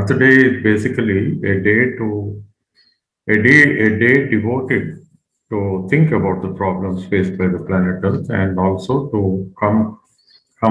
Earth Day is basically a day devoted to think about the problems faced by the planet Earth and also to come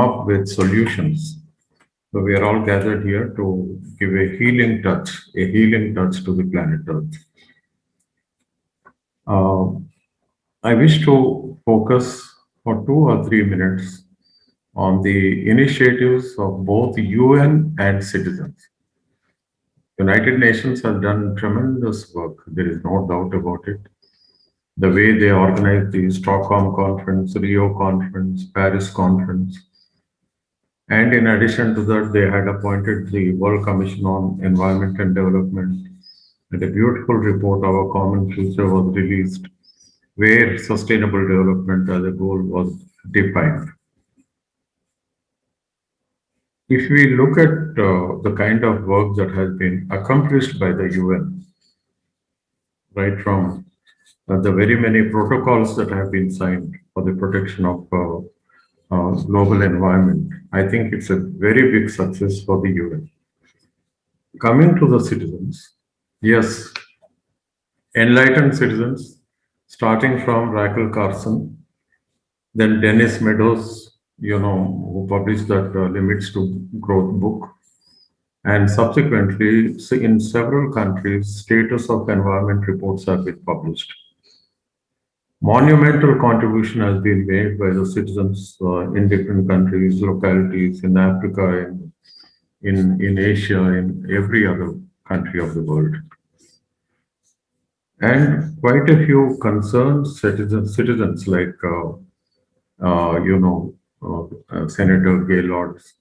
up with solutions. So we are all gathered here to give a healing touch to the planet Earth. Uh, I wish to focus for 2 or 3 minutes on the initiatives of both UN and citizens. United Nations has done tremendous work. There is no doubt about it. The way they organized the Stockholm Conference, Rio Conference, Paris Conference, and in addition to that, they had appointed the World Commission on Environment and Development. And a beautiful report, Our Common Future, was released, where sustainable development as a goal was defined. If we look at the kind of work that has been accomplished by the UN, right from the very many protocols that have been signed for the protection of global environment, I think it's a very big success for the UN. Coming to the citizens, yes, enlightened citizens, starting from Rachel Carson, then Dennis Meadows, who published that Limits to Growth book, and subsequently, in several countries, status of environment reports have been published. Monumental contribution has been made by the citizens in different countries, localities, in Africa, in Asia, in every other country of the world. And quite a few concerned citizens like, Senator Gaylords,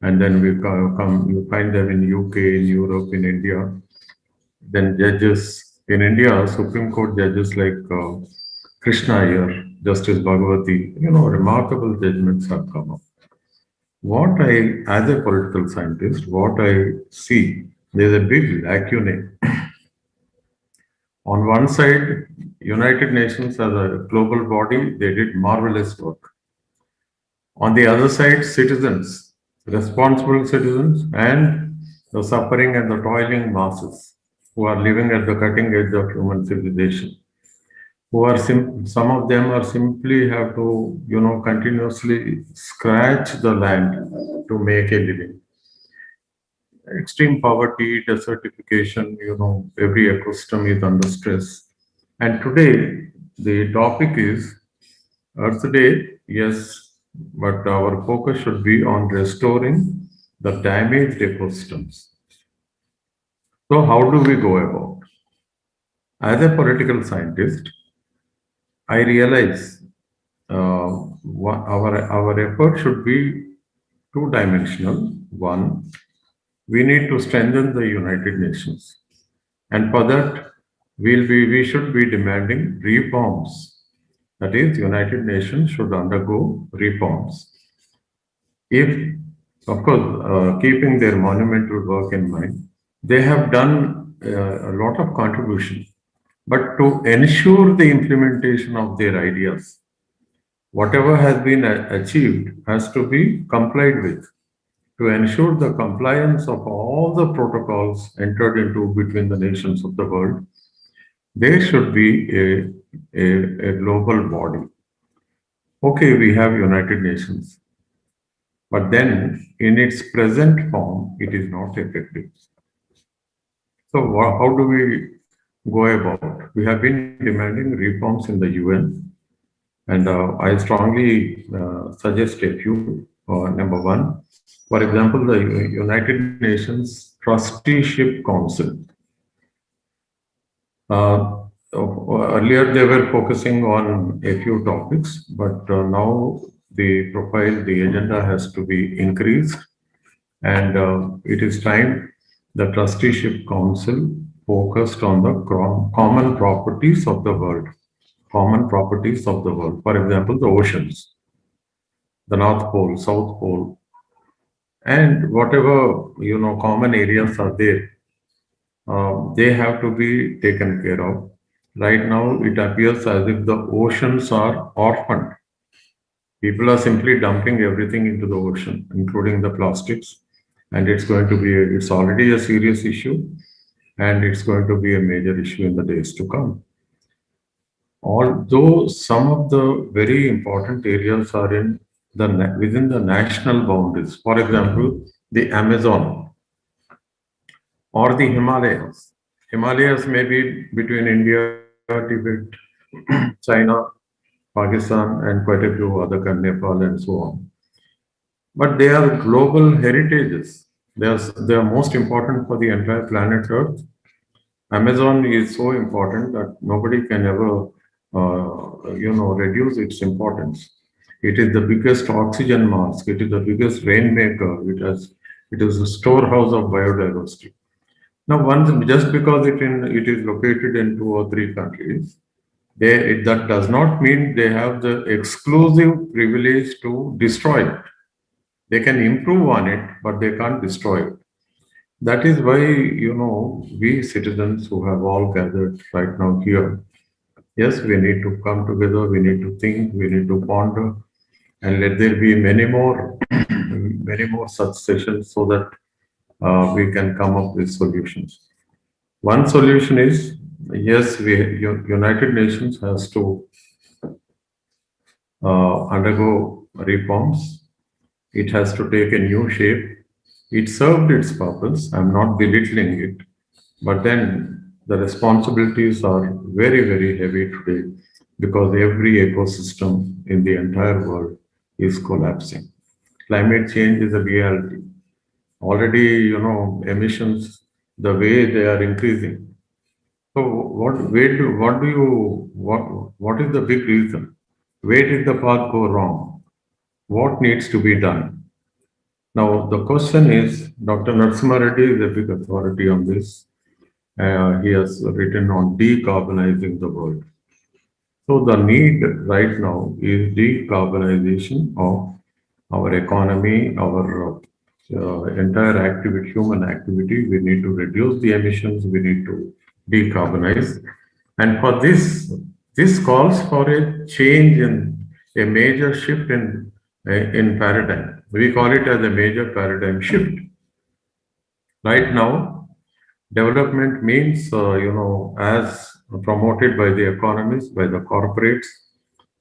and then you find them in UK, in Europe, in India. Then judges in India, Supreme Court judges like Krishna Iyer, Justice Bhagavati, remarkable judgments have come up. As a political scientist, what I see, there's a big lacune. On one side, United Nations as a global body, they did marvelous work. On the other side, citizens, responsible citizens, and the suffering and the toiling masses who are living at the cutting edge of human civilization, some of them are simply have to, continuously scratch the land to make a living. Extreme poverty, desertification, every ecosystem is under stress. And today, the topic is Earth Day, yes, but our focus should be on restoring the damaged ecosystems. So, how do we go about? As a political scientist, I realize our effort should be two-dimensional. One, we need to strengthen the United Nations, and for that, we should be demanding reforms. That is, United Nations should undergo reforms. If, of course, keeping their monumental work in mind, they have done a lot of contribution. But to ensure the implementation of their ideas, whatever has been achieved has to be complied with. To ensure the compliance of all the protocols entered into between the nations of the world, there should be a global body. Okay, we have United Nations, but then in its present form, it is not effective. So how do we go about? We have been demanding reforms in the UN, and I strongly suggest a few. Number one, for example, the United Nations Trusteeship Council. Earlier, they were focusing on a few topics, but now the profile, the agenda has to be increased, and it is time the Trusteeship Council focused on the common properties of the world. Common properties of the world. For example, the oceans, the North Pole, South Pole, and whatever common areas are there, they have to be taken care of. Right now, it appears as if the oceans are orphaned. People are simply dumping everything into the ocean, including the plastics. and it's already a serious issue, and it's going to be a major issue in the days to come. Although some of the very important areas are within the national boundaries, for example, the Amazon or the Himalayas. Himalayas may be between India, Tibet, China, Pakistan, and quite a few other Nepal and so on. But they are global heritages. They are most important for the entire planet Earth. Amazon is so important that nobody can ever, reduce its importance. It is the biggest oxygen mask. It is the biggest rainmaker. It is a storehouse of biodiversity. Now, once just because it is located in two or three countries, that does not mean they have the exclusive privilege to destroy it. They can improve on it, but they can't destroy it. That is why, we citizens who have all gathered right now here, yes, we need to come together, we need to think, we need to ponder, and let there be many more, many more such sessions so that we can come up with solutions. One solution is, yes, United Nations has to undergo reforms. It has to take a new shape. It served its purpose. I'm not belittling it, but then the responsibilities are very, very heavy today because every ecosystem in the entire world is collapsing. Climate change is a reality. Already, emissions, the way they are increasing. So what is the big reason? Where did the path go wrong? What needs to be done? Now, the question is, Dr. Narasimha Reddy is a big authority on this. He has written on decarbonizing the world. So the need right now is decarbonization of our economy, our entire activity, human activity. We need to reduce the emissions. We need to decarbonize, and for this calls for a change in a major shift in paradigm. We call it as a major paradigm shift. Right now, development means, as promoted by the economists, by the corporates,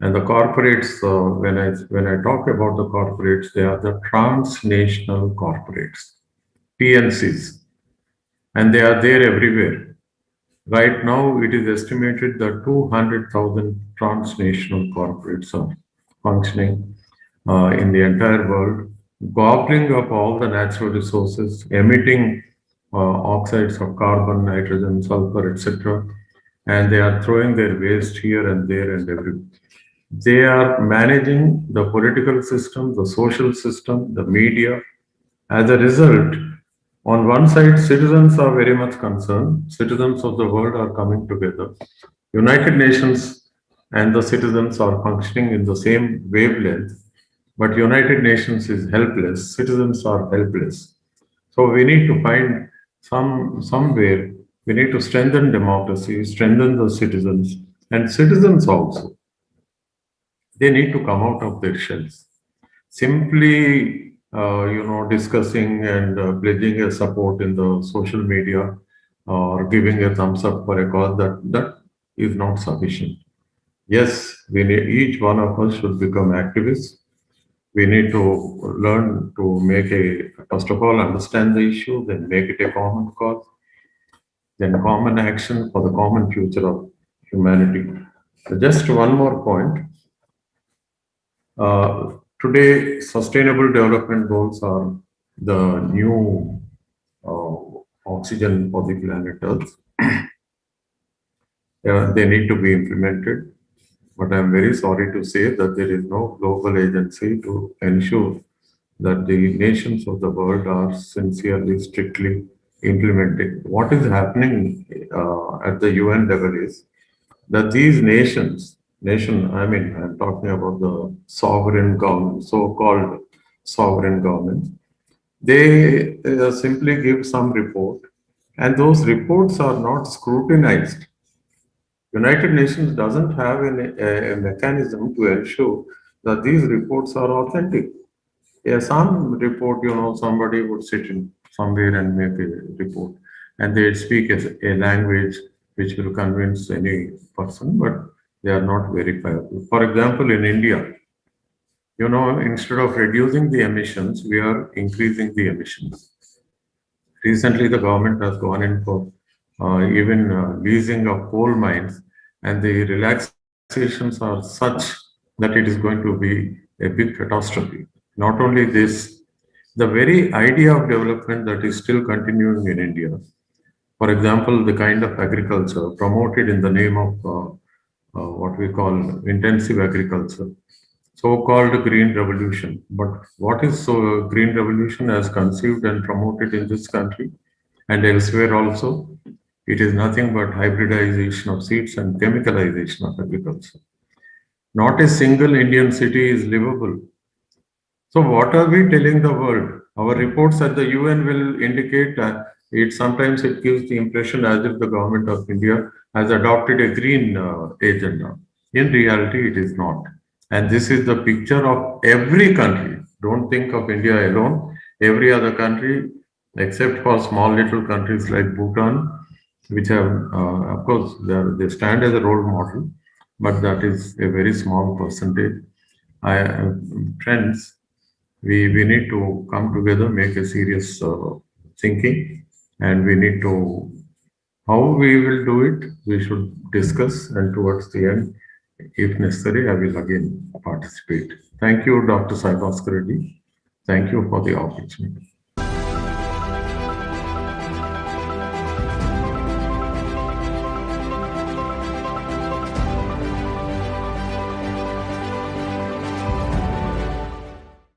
and the corporates. When I talk about the corporates, they are the transnational corporates, PNCs, and they are there everywhere. Right now, it is estimated that 200,000 transnational corporates are functioning in the entire world, gobbling up all the natural resources, emitting oxides of carbon, nitrogen, sulfur, etc. And they are throwing their waste here and there and everywhere. They are managing the political system, the social system, the media. As a result, on one side, citizens are very much concerned. Citizens of the world are coming together. United Nations and the citizens are functioning in the same wavelength, but United Nations is helpless. Citizens are helpless. So we need to find somewhere. We need to strengthen democracy, strengthen the citizens, and citizens also. They need to come out of their shells. Simply, discussing and pledging a support in the social media or giving a thumbs up for a cause, that is not sufficient. Yes, each one of us should become activists. We need to learn to first of all, understand the issue, then make it a common cause, then common action for the common future of humanity. Just one more point. Today, sustainable development goals are the new uh, oxygen for the planet Earth. They need to be implemented, but I'm very sorry to say that there is no global agency to ensure that the nations of the world are sincerely, strictly implementing. What is happening at the UN level is that these I mean, I'm talking about the sovereign government, so-called sovereign governments, they simply give some report, and those reports are not scrutinized. United Nations doesn't have a mechanism to ensure that these reports are authentic. Yeah, some report, somebody would sit in somewhere and make a report, and they speak as a language which will convince any person, but they are not verifiable. For example, in India, instead of reducing the emissions, we are increasing the emissions. Recently, the government has gone in for even leasing of coal mines, and the relaxations are such that it is going to be a big catastrophe. Not only this, the very idea of development that is still continuing in India, for example, the kind of agriculture promoted in the name of what we call intensive agriculture, so-called green revolution. But what is so green revolution as conceived and promoted in this country and elsewhere also? It is nothing but hybridization of seeds and chemicalization of agriculture. Not a single Indian city is livable. So, what are we telling the world? Our reports at the UN will indicate that it gives the impression as if the government of India has adopted a green agenda. In reality, it is not. And this is the picture of every country. Don't think of India alone. Every other country, except for small little countries like Bhutan, which have, of course, they stand as a role model, but that is a very small percentage. Friends, we need to come together, make a serious thinking, and we need to how we will do it. We should discuss, and towards the end, if necessary, I will again participate. Thank you, Dr. Sai Bhaskar Reddy. Thank you for the opportunity.